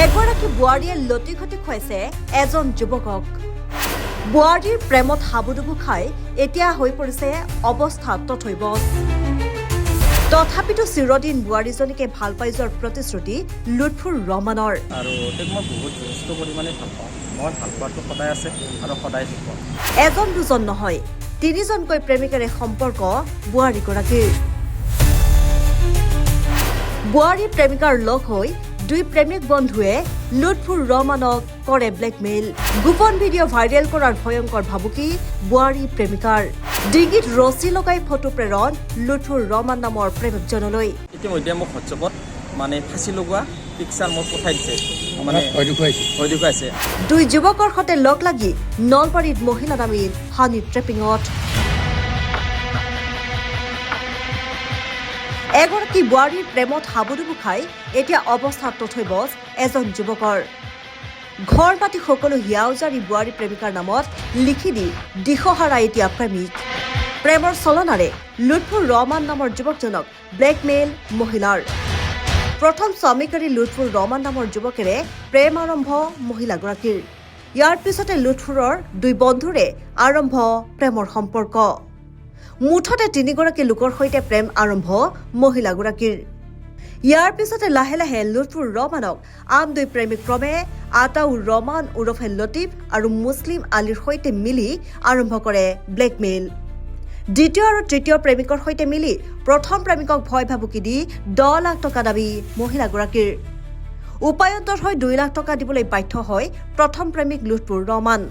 এগৰাকী বোৱাৰীয়ে লটি ঘটি খুৱাইছে এজন যুৱকক। বোৱাৰীৰ প্ৰেমত হাবুডুবু খাই এতিয়া হৈ পৰিছে অৱস্থা তথৈবচ। তথাপিতো চিৰদিন বোৱাৰীজনীকে ভাল পাই যোৱাৰ প্ৰতিশ্ৰুতি লুৎফুৰ ৰহমানৰ। আৰু তেওঁক মই বহুত যথেষ্ট পৰিমাণে ভাল পাওঁ। মই ভাল পোৱাটো সদায় আছে আৰু সদায় থাকিব। এজন দুজন নহয়, তিনিজনকৈ প্ৰেমিকেৰে সম্পৰ্ক বোৱাৰীগৰাকীৰ। বোৱাৰী প্ৰেমিকাৰ লগ হৈ দুই প্ৰেমিক বন্ধুৱে লুৎফুৰ ৰহমানক কৰে ব্লেকমেইল। গোপন ভিডিঅ' ভাইৰেল কৰাৰ ভয়ংকৰ ভাবুকি বোৱাৰী প্ৰেমিকাৰ। ডিঙিত ৰছী লগাই ফটো প্ৰেৰণ লুৎফুৰ ৰহমান নামৰ প্ৰেমিকজনলৈ। ইতিমধ্যে মোক হোৱাটছএপত ফাঁচি লগোৱা পিকচাৰ মোক পঠাই দিছে, ভয় দেখুৱাইছে। দুই যুৱকৰ সৈতে লগ লাগি নলবাৰীত মহিলা নামীৰ হানি ট্ৰেপিঙত। এগৰাকী বোৱাৰীৰ প্ৰেমত হাবুডুবু খাই এতিয়া অৱস্থা তথৈবচ এজন যুৱকৰ। ঘৰ মাটি সকলো হিয়াউজাৰী বোৱাৰী প্ৰেমিকাৰ নামত লিখি দি দিশহাৰা এতিয়া প্ৰেমিক। প্ৰেমৰ চলনাৰে লুৎফুৰ ৰহমান নামৰ যুৱকজনক ব্লেকমেইল মহিলাৰ। প্ৰথম স্বামীকাৰী লুৎফুৰ ৰহমান নামৰ যুৱকেৰে প্ৰেম আৰম্ভ মহিলাগৰাকীৰ। ইয়াৰ পিছতে লুৎফুৰৰ দুই বন্ধুৰে আৰম্ভ প্ৰেমৰ সম্পৰ্ক। মুঠতে তিনিগৰাকী লোকৰ সৈতে প্ৰেম আৰম্ভ মহিলাগৰাকীৰ। ইয়াৰ পিছতে লাহে লাহে লুৎফুৰ ৰহমানক আন দুই প্ৰেমিক ক্ৰমে আতাউৰ ৰহমান ওৰফে লতিফ আৰু মুছলিম আলীৰ সৈতে মিলি আৰম্ভ কৰে ব্লেকমেইল। দ্বিতীয় আৰু তৃতীয় প্ৰেমিকৰ সৈতে মিলি প্ৰথম প্ৰেমিকক ভয় ভাবুকি দি 10 লাখ টকা দাবী মহিলাগৰাকীৰ। উপায়ন্তৰ হৈ 2 লাখ টকা দিবলৈ বাধ্য হয় প্ৰথম প্ৰেমিক লুৎফুৰ ৰহমান।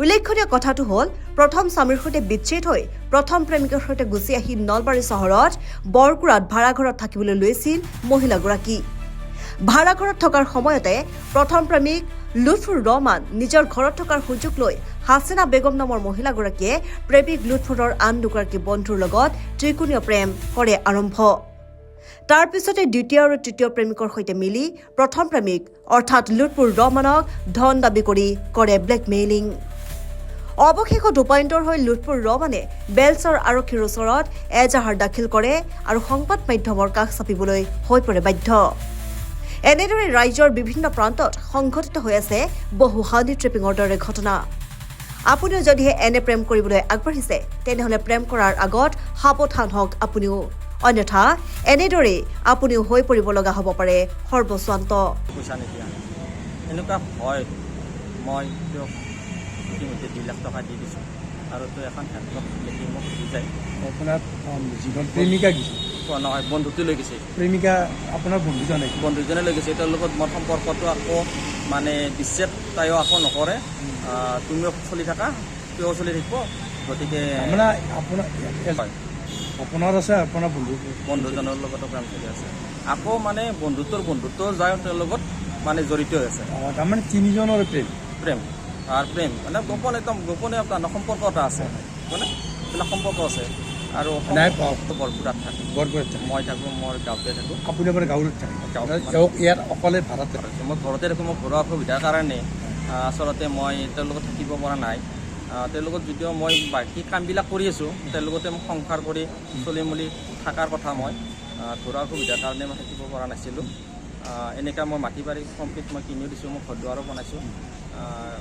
উল্লেখনীয় কথাটো হ'ল, প্ৰথম স্বামীৰ সৈতে বিচ্ছেদ হৈ প্ৰথম প্ৰেমিকৰ সৈতে গুচি আহি নলবাৰী চহৰত বৰকুৰাত ভাড়াঘৰত থাকিবলৈ লৈছিল মহিলাগৰাকী। ভাড়াঘৰত থকাৰ সময়তে প্ৰথম প্ৰেমিক লুৎফুৰ ৰহমান নিজৰ ঘৰত থকাৰ সুযোগ লৈ হাছিনা বেগম নামৰ মহিলাগৰাকীয়ে প্ৰেমিক লুৎফুৰৰ আন দুগৰাকী বন্ধুৰ লগত ত্ৰিকোণীয় প্ৰেম কৰে আৰম্ভ। তাৰ পিছতে দ্বিতীয় আৰু তৃতীয় প্ৰেমিকৰ সৈতে মিলি প্ৰথম প্ৰেমিক অৰ্থাৎ লুৎফুৰ ৰহমানক ধন দাবী কৰি কৰে ব্লেকমেইলিং। অৱশেষত উপায়ন্তৰ হৈ লুৎফুৰ ৰহমানে বেলচৰ আৰক্ষীৰ ওচৰত এজাহাৰ দাখিল কৰে আৰু সংবাদ মাধ্যমৰ কাষ চাপিবলৈ হৈ পৰে বাধ্য। এনেদৰে ৰাজ্যৰ বিভিন্ন প্ৰান্তত সংঘটিত হৈ আছে বহু হানি ট্ৰেপিঙৰ দৰে ঘটনা। আপুনিও যদিহে এনে প্ৰেম কৰিবলৈ আগবাঢ়িছে, তেনেহ'লে প্ৰেম কৰাৰ আগত সাৱধান হওক আপুনিও, অন্যথা এনেদৰেই আপুনিও হৈ পৰিব লগা হ'ব পাৰে সৰ্বস্বান্ত। পইচা নিদিয়া এনেকুৱা হয়। মই তেওঁক ইতিমধ্যে 2 লাখ টকা দি দিছোঁ আৰু তেওঁ এখন হেণ্ডলক লিখি মোক বুজাই। আপোনাৰ যিজন প্ৰেমিকা গৈছে নহয়, বন্ধুটো লৈ গৈছে। প্ৰেমিকা আপোনাৰ বন্ধুজনে লৈ গৈছে। তেওঁৰ লগত মোৰ সম্পৰ্কটো আকৌ বিচ্ছেদ তাইও আকৌ নকৰে। তুমিও চলি থাকা, তেওঁও চলি থাকিব। গতিকে আপোনাৰ আছে আপোনাৰ বন্ধুজনৰ লগতো প্ৰেম চলি আছে। আকৌ বন্ধুত্ব যায় তেওঁৰ লগত জড়িত হৈ আছে। তাৰমানে তিনিজনৰ প্ৰেম আৰু প্ৰেম গোপনে সম্পৰ্ক এটা আছে, এইবিলাক সম্পৰ্ক আছে। আৰু বৰপুৰাত থাকে, মই থাকোঁ, মই গাঁৱতে থাকোঁ। আপুনি আপোনাৰ গাঁৱত থাকে? ইয়াত অকলে ভাড়াত থাকে? মই ঘৰতে থাকোঁ। মোৰ ঘৰৰ অসুবিধাৰ কাৰণে আচলতে মই তেওঁৰ লগত থাকিব পৰা নাই। তেওঁৰ লগত যদিও মই বাকী কামবিলাক কৰি আছোঁ, তেওঁৰ লগতে মোক সংসাৰ কৰি চলি মেলি থকাৰ কথা। মই ঘৰৰ অসুবিধাৰ কাৰণে মই থাকিব পৰা নাছিলোঁ। এনেকুৱা মই মাটি বাৰী কমপ্লিট মই কিনিও দিছোঁ, মই ঘৰ দুৱাৰো বনাইছোঁ।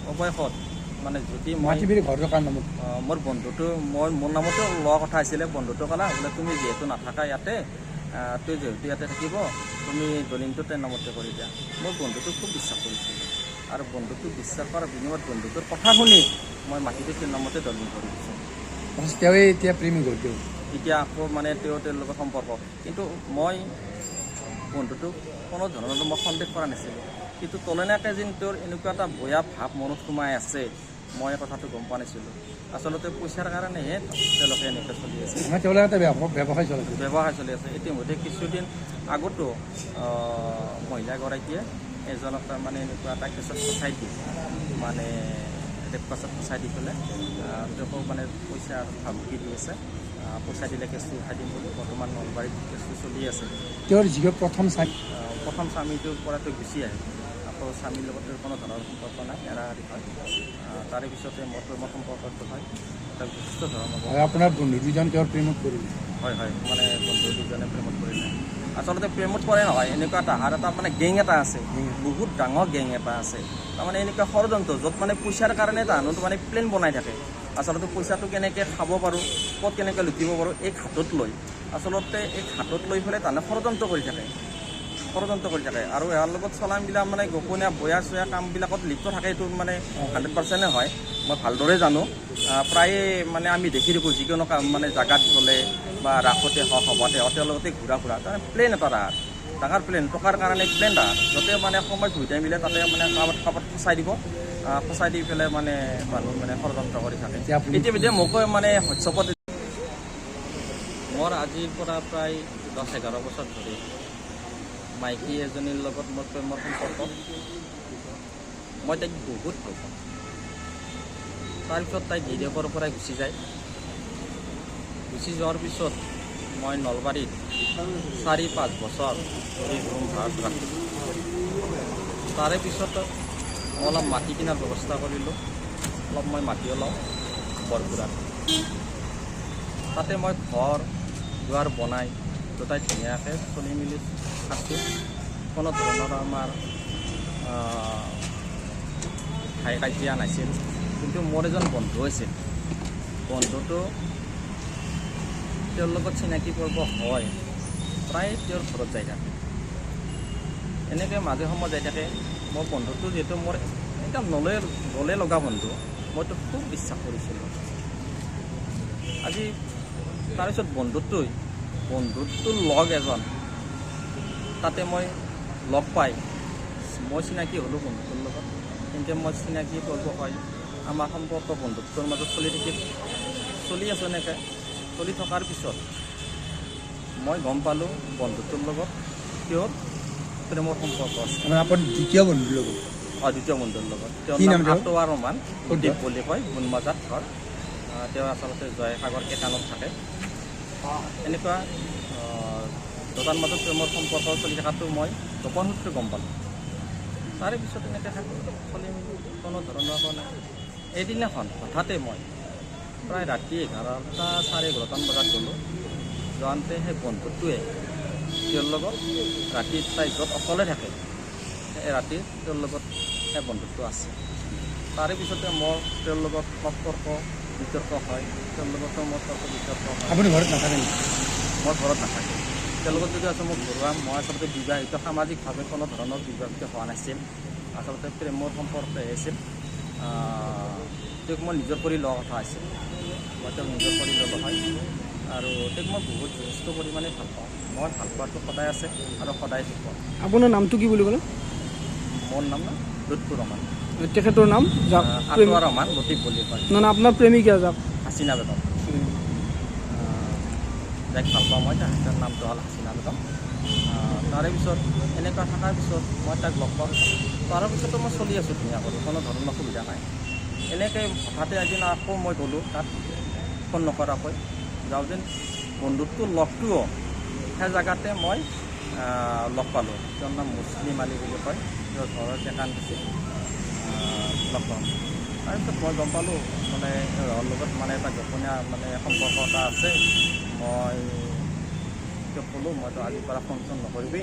অৱশেষত যদি মোৰ বন্ধুটো মোৰ নামতো লোৱা কথা আছিলে। বন্ধুটো ক'লা বোলে তুমি যিহেতু নাথাকা ইয়াতে, তই যিহেতু ইয়াতে থাকিব, তুমি দলিলটো তেওঁৰ নামতে কৰি দিয়া। মোৰ বন্ধুটোক খুব বিশ্বাস কৰিছিলোঁ আৰু বন্ধুটোক বিশ্বাস কৰাৰ বিনিময়ত বন্ধুটোৰ কথা শুনি মই মাটিটো তেওঁৰ নামতে দলিল কৰি দিছোঁ। এতিয়া প্ৰেমিক হ'ল, এতিয়া আকৌ তেওঁৰ লগত সম্পৰ্ক। কিন্তু মই বন্ধুটোক কোনো ধৰণৰ মই সন্দেহ কৰা নাছিলোঁ। কিন্তু তলনীয়াকৈ যেন তেওঁৰ এনেকুৱা এটা বেয়া ভাৱ মনত সোমাই আছে, মই কথাটো গম পোৱা নাছিলোঁ। আচলতে পইচাৰ কাৰণেহে তেওঁলোকে এনেকৈ চলি আছে, ব্যৱসায় চলি আছে। ইতিমধ্যে কিছুদিন আগতো মহিলাগৰাকীয়ে এজনক এনেকুৱা এটা কেছত ফচাই দি ৰেপ কেছত ফচাই দি পেলাই তেওঁকো পইচা ভাবুকি দি আছে। পইচা দিলে কেছটো উঠাই দিম বুলি বৰ্তমান নলবাৰীত কেছটো চলি আছে। তেওঁৰ যিটো প্ৰথম স্বামীটোৰ পৰাতো গুচি আহে, আকৌ স্বামীৰ লগত কোনো ধৰণৰ সম্পৰ্ক নাই, এৰা এৰি হয়। তাৰে পিছতে মোৰ প্ৰেমৰ সম্পৰ্কটো হয়, তাক যথেষ্ট ধৰণৰ। আপোনাৰ বন্ধু দুজন তেওঁৰ প্ৰেমত পৰিলে? হয়, বন্ধু দুজনে প্ৰেমত পৰিলে। আচলতে প্ৰেমত পৰে নহয়, এনেকুৱা তাহাৰ এটা মানে গেং এটা আছে, বহুত ডাঙৰ গেং এটা আছে। তাৰমানে এনেকুৱা ষড়যন্ত্ৰ য'ত মানে পইচাৰ কাৰণে তাহাঁতো মানে প্লেন বনাই থাকে। আচলতে পইচাটো কেনেকৈ খাব পাৰোঁ, ক'ত কেনেকৈ লুটিব পাৰোঁ, এই হাতত লৈ আচলতে এই হাতত লৈ পেলাই তাহাঁতে ষড়যন্ত্ৰ কৰি থাকে আৰু ইয়াৰ লগত চলামবিলাক মানে গোপনীয় বয়া চয়া কামবিলাকত লিপ্ত থাকে। এইটো মানে 100% হয়, মই ভালদৰে জানো। প্ৰায়ে মানে আমি দেখি থাকোঁ যিকোনো কাম মানে জাগাত গ'লে বা ৰাসতে হওক সভাতে হওক তেওঁলোকে ঘূৰা তাৰমানে প্লেন এটা ডাঙৰ প্লেন, টকাৰ কাৰণে প্লেন য'তে মানে সময় সুবিধা মিলে তাতে মানে কাবাত ফচাই দি পেলাই মানে মানুহ মানে ষড়যন্ত্ৰ কৰি থাকে। ইতিমধ্যে মোকো মানে হোৱাটছআপত মোৰ আজিৰ পৰা প্ৰায় 10-11 বছৰ ধৰি মাইকী এজনীৰ লগত মোৰ প্ৰেমৰ সম্পৰ্ক। মই তাইক বহুত ভাল পাওঁ। তাৰপিছত তাই গিৰিয়েকৰ পৰাই গুচি যায়। গুচি যোৱাৰ পিছত মই নলবাৰীত 4-5 বছৰ ধৰি ৰুম ভাড়াত ৰাখিলোঁ। তাৰে পিছত মই অলপ মাটি কিনাৰ ব্যৱস্থা কৰিলোঁ। মই মাটিও লওঁ বৰপুৰাত। তাতে মই ঘৰ দুৱাৰ বনাই দুটাই ধুনীয়াকৈ চলি মেলি আছোঁ। কোনো ধৰণৰ আমাৰ হাই কাজিয়া নাছিল। কিন্তু মোৰ এজন বন্ধু আছিল, বন্ধুটো তেওঁৰ লগত চিনাকি পৰ্ব হয়, প্ৰায় তেওঁৰ ঘৰত যাই থাকে। এনেকৈ মাজে সময়ে যাই থাকে। মোৰ বন্ধুটো যিহেতু মোৰ একদম গলে লগা বন্ধু, মইতো খুব বিশ্বাস কৰিছিলোঁ। আজি তাৰপিছত বন্ধুটোৰ লগ এজন তাতে মই লগ পাই মই চিনাকি হ'লোঁ বন্ধুটোৰ লগত। কিন্তু মই চিনাকি পৰ্ব হয়, আমাৰ সম্পৰ্ক বন্ধুত্বৰ মাজত চলি আছোঁ। এনেকৈ চলি থকাৰ পিছত মই গম পালোঁ বন্ধুটোৰ লগত কিয় প্ৰেমৰ সম্পৰ্ক আছে। আপুনি দ্বিতীয় বন্ধুৰ লগত? দ্বিতীয় বন্ধুৰ লগত। তেওঁৰ নাম আটোৱাৰ ৰহমান দ্বীপ বুলি কয়, গুণমাজাত ঘৰ। তেওঁ আচলতে জয়সাগৰ কেটানত থাকে। এনেকুৱা দুটাৰ মাজত প্ৰেমৰ সম্পৰ্ক চলি থকাটো মই গোপন সূত্ৰে গম পালোঁ। তাৰে পিছত এনেকৈ চলি মেলি কোনো ধৰণৰ নাই। এদিনাখন হঠাতে মই প্ৰায় ৰাতি 11:30-11:30 বজাত গ'লোঁ। যাওঁতে সেই বন্ধুটোৱে তেওঁৰ লগত ৰাতি তাই য'ত অকলে থাকে সেই ৰাতি তেওঁৰ লগত সেই বন্ধুটো আছে। তাৰে পিছতে মোৰ তেওঁৰ লগত বিতৰ্ক হয়। তেওঁৰ লগতো মোৰ বিতৰ্ক হয়। আপুনি ঘৰত নাথাকে নেকি? মই ঘৰত নাথাকে। তেওঁৰ লগত যদি আছে মোক ঘৰুৱা, মই আচলতে বিবাহিত, সামাজিকভাৱে কোনো ধৰণৰ বিবাহিত হোৱা নাছিল। আচলতে প্ৰেমৰ সম্পৰ্কে আছিল। তেওঁক মই নিজৰ কৰি লোৱা কথা আছিল। মই তেওঁক নিজৰ কৰি ল'লোঁ হয় আৰু তেওঁক মই বহুত যথেষ্ট পৰিমাণে ভাল পাওঁ। মই ভাল পোৱাটো সদায় আছে আৰু সদায় থাকিব। আপোনাৰ নামটো কি বুলি ক'লে? মোৰ নাম লুৎফুৰ ৰহমান। তেখেতৰ নাম আটোৱাৰ ৰহমান লতিফ বুলি কয়। না আপোনাৰ প্ৰেমিকা যাক হাচিনা বেগম। যাক ভাল পাওঁ মই, তেখেতৰ নামটো হ'ল হাচিনা বেগম। তাৰে পিছত এনেকুৱা থকাৰ পিছত মই তাক লগ পাওঁ। তাৰে পিছতো মই চলি আছোঁ ধুনীয়াকৈ, কোনো ধৰণৰ অসুবিধা নাই। এনেকৈ হঠাতে এদিন আকৌ মই গ'লোঁ তাত ফোন নকৰাকৈ। যাওঁতে বন্ধুটোৰ লগটোও সেই জেগাতে মই লগ পালোঁ। তেওঁৰ নাম মুছলিম আলী বুলি কয়, তেওঁৰ ঘৰৰ ডেকান আছিল। লগ পাওঁ। তাৰপিছত মই গম পালোঁ মানে তেওঁৰ লগত মানে এটা গোপনীয় মানে সম্পৰ্ক এটা আছে। মই তেওঁক ক'লোঁ মইতো আজিৰ পৰা ফোন চোন নকৰিবি,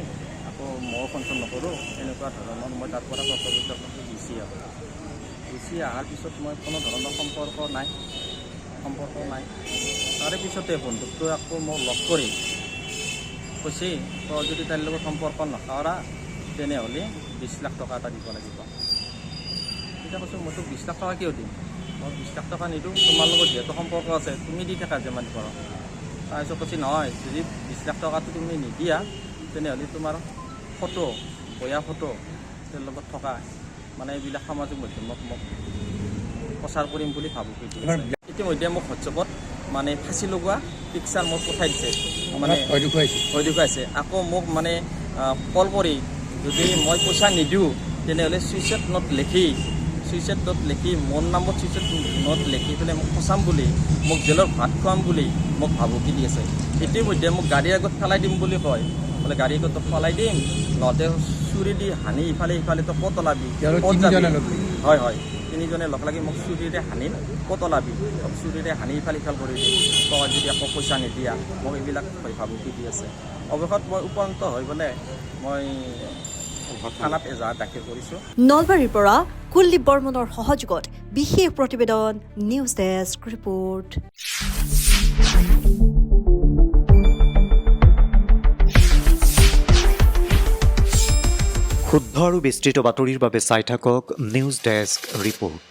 আকৌ ময়ো ফোন চোন নকৰোঁ। এনেকুৱা ধৰণৰ মই তাৰ পৰা গুচি আহোঁ। গুচি অহাৰ পিছত মই কোনো ধৰণৰ সম্পৰ্ক নাই। তাৰে পিছতে বন্ধুটোৱে আকৌ মোক লগ কৰি কৈছে, তই যদি তাইৰ লগত সম্পৰ্ক নকৰা তেনেহ'লে 20 লাখ টকা এটা দিব লাগিব। তেতিয়া কৈছোঁ মইতো 20 লাখ টকা কিয় দিম, মই 20 লাখ টকা নিদিওঁ, তোমাৰ লগত যিহেতু সম্পৰ্ক আছে তুমি দি থাকা যিমান পাৰা। তাৰপিছত কৈছে নহয়, যদি 20 লাখ টকাটো তুমি নিদিয়া তেনেহ'লে তোমাৰ বেয়া ফটো তেওঁৰ লগত থকা মানে এইবিলাক সামাজিক মাধ্যমত মোক প্ৰচাৰ কৰিম বুলি ভাবোঁ। ইতিমধ্যে মোক হোৱাটছআপত মানে ফাঁচি লগোৱা পিকচাৰ মোক পঠাই দিছে, মানে ভয় দেখুৱাইছে। আকৌ মোক মানে কল কৰি যদি মই পইচা নিদিওঁ তেনেহ'লে ছুইচাইড নোট লিখি মোৰ নামত ছুইচাইড নোট লিখি পেলাই মোক ফচাম বুলি, মোক জেলৰ ভাত খুৱাম বুলি মোক ভাবুকি দি আছে। ইতিমধ্যে মোক গাড়ীৰ আগত পেলাই দিম বুলি কয়। বোলে গাড়ী আগত পেলাই দিম, নহতে চুৰি দি হানি ইফালে তই ক'ত ওলাবি, ক'ত যাবি। হয় তিনিজনে লগ লাগি মোক চুৰিৰে হানি ক'ত ওলাবি চুৰিৰে হানি ইফাল সিফাল কৰি দিয়ে তই যদি আকৌ পইচা নিদিয়া মোক এইবিলাক ভাবুকি দি আছে অৱশেষত মই উপনীত হৈ পেলাই মই থানাত এজাহাৰ দাখিল কৰিছোঁ। নলবাৰীৰ পৰা কুলদীপ বৰ্মনৰ সহযোগত বিশেষ প্ৰতিবেদন নিউজ ডেস্ক ৰিপৰ্ট। শুদ্ধ আৰু বিস্তৃত বাতৰিৰ বাবে চাই থাকক নিউজ ডেস্ক ৰিপৰ্ট।